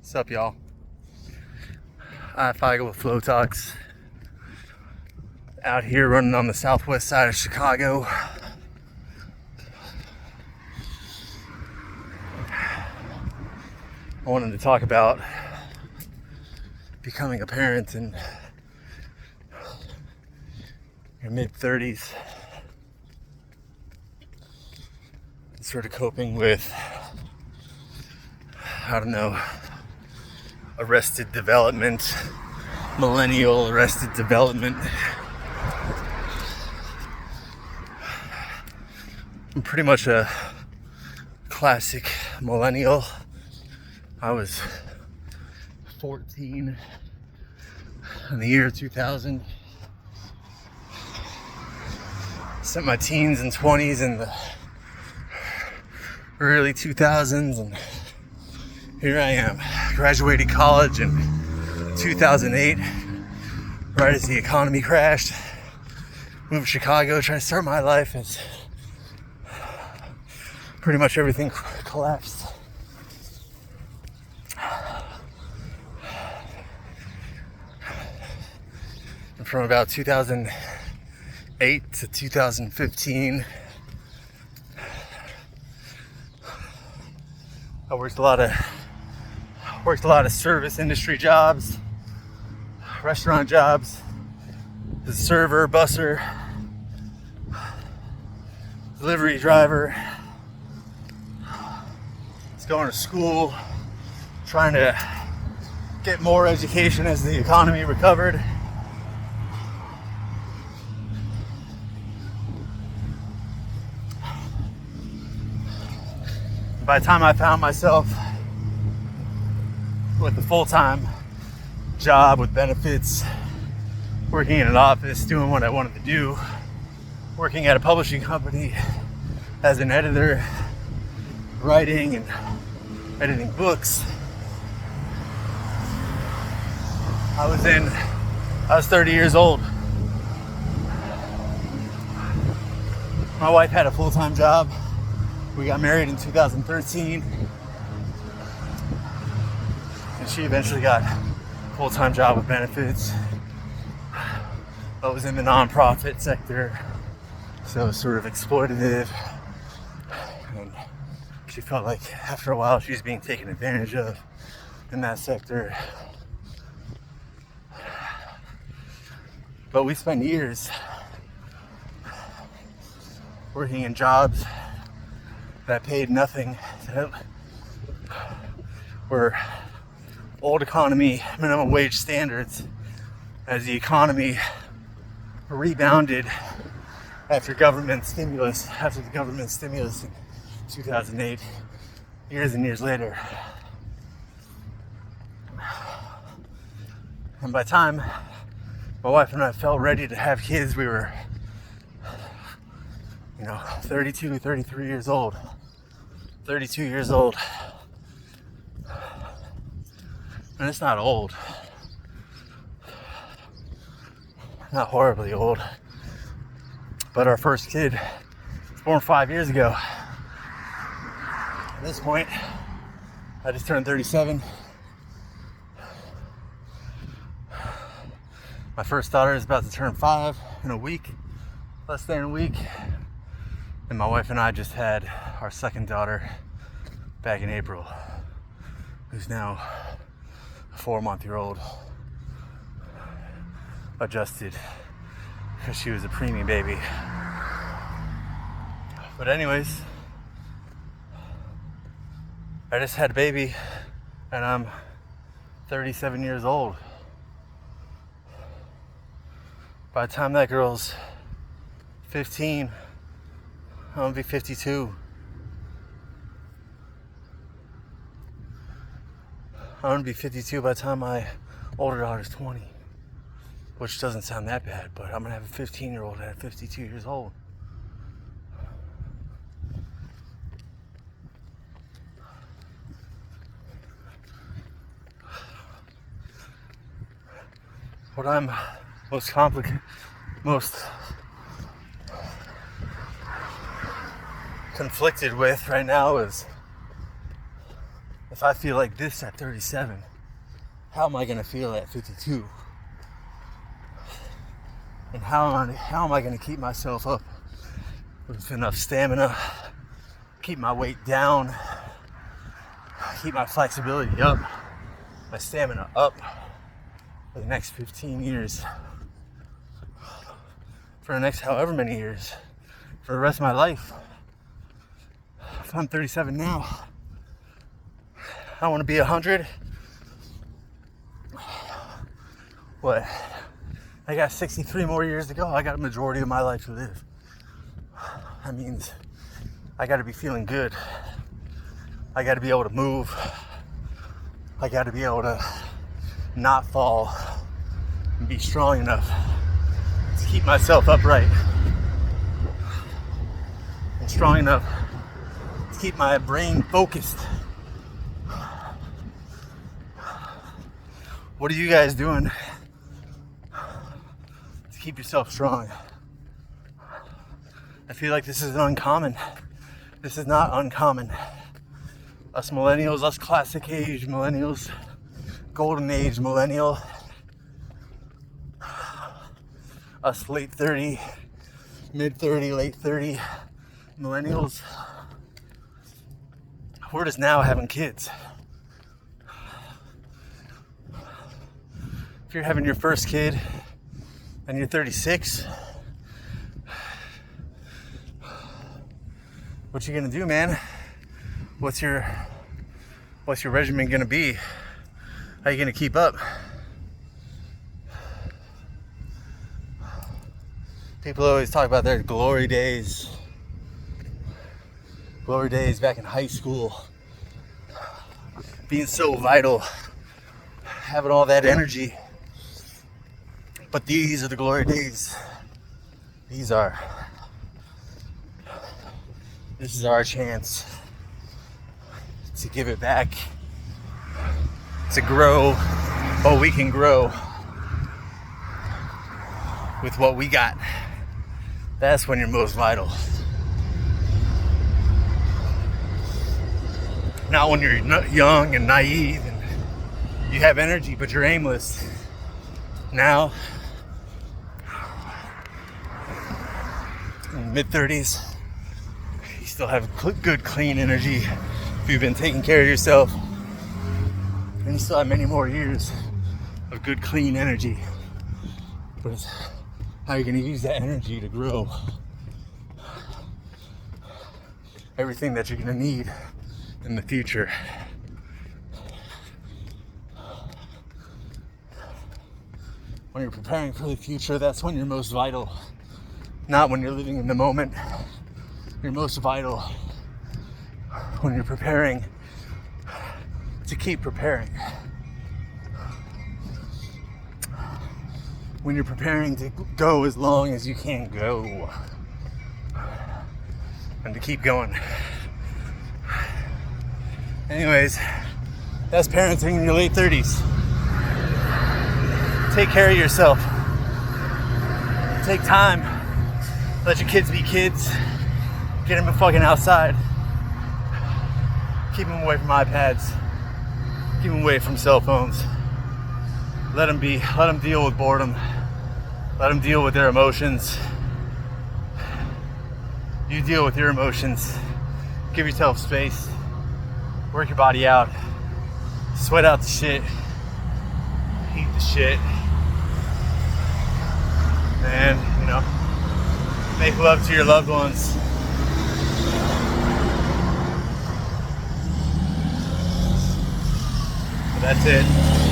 What's up, y'all? I go with FLOWTOX. Out here running on the southwest side of Chicago. I wanted to talk about becoming a parent in your mid-30s. And sort of coping with, I don't know, arrested development, millennial arrested development. I'm pretty much a classic millennial. I was 14 in the year 2000. Spent my teens and 20s in the early 2000s, and here I am. Graduated college in 2008, right as the economy crashed. Moved to Chicago, trying to start my life as pretty much everything collapsed. And from about 2008 to 2015, I worked a lot of service industry jobs, restaurant jobs, as a server, busser, delivery driver. Was going to school, trying to get more education as the economy recovered. By the time I found myself with a full-time job with benefits, working in an office, doing what I wanted to do, working at a publishing company as an editor, writing and editing books, I was 30 years old. My wife had a full-time job. We got married in 2013, and she eventually got a full-time job with benefits. I was in the nonprofit sector, so it was sort of exploitative, and she felt like after a while she was being taken advantage of in that sector. But we spent years working in jobs that paid nothing, that were old economy minimum wage standards, as the economy rebounded after the government stimulus in 2008, years and years later. And by the time my wife and I felt ready to have kids, we were 32, 33 years old. 32 years old. And it's not old. Not horribly old. But our first kid was born 5 years ago. At this point, I just turned 37. My first daughter is about to turn 5 in a week, less than a week. And my wife and I just had our second daughter back in April, who's now a 4-month-old, adjusted because she was a preemie baby. But anyways, I just had a baby and I'm 37 years old. By the time that girl's 15, I'm gonna be 52. I'm gonna be 52 by the time my older daughter's 20. Which doesn't sound that bad, but I'm gonna have a 15-year-old at 52 years old. What I'm most conflicted with right now is the if I feel like this at 37, how am I going to feel at 52? And how am I going to keep myself up with enough stamina, keep my weight down, keep my flexibility up, my stamina up for the next 15 years, for the next however many years, for the rest of my life. If I'm 37 now, I want to be 100. What? I got 63 more years to go. I got a majority of my life to live. That means I got to be feeling good. I got to be able to move. I got to be able to not fall and be strong enough to keep myself upright and strong enough to keep my brain focused. What are you guys doing to keep yourself strong? I feel like this is uncommon. This is not uncommon. Us millennials, us classic age millennials, golden age millennial, us late 30, mid 30, late 30 millennials, we're just now having kids. If you're having your first kid and you're 36, what you gonna do, man? What's your regimen gonna be? How you gonna keep up? People always talk about their glory days back in high school, being so vital, having all that energy. But these are the glory days. This is our chance to give it back, to grow what we can grow with what we got. That's when you're most vital. Not when you're young and naive and you have energy but you're aimless. Now, in mid-30s, you still have good, clean energy if you've been taking care of yourself. And you still have many more years of good, clean energy. But it's how you're going to use that energy to grow everything that you're going to need in the future. When you're preparing for the future, that's when you're most vital. Not when you're living in the moment. You're most vital when you're preparing to keep preparing. When you're preparing to go as long as you can go. And to keep going. Anyways, that's parenting in your late 30s. Take care of yourself. Take time. Let your kids be kids. Get them fucking outside. Keep them away from iPads. Keep them away from cell phones. Let them be. Let them deal with boredom. Let them deal with their emotions. You deal with your emotions. Give yourself space. Work your body out. Sweat out the shit. Heat the shit. And, make love to your loved ones. But that's it.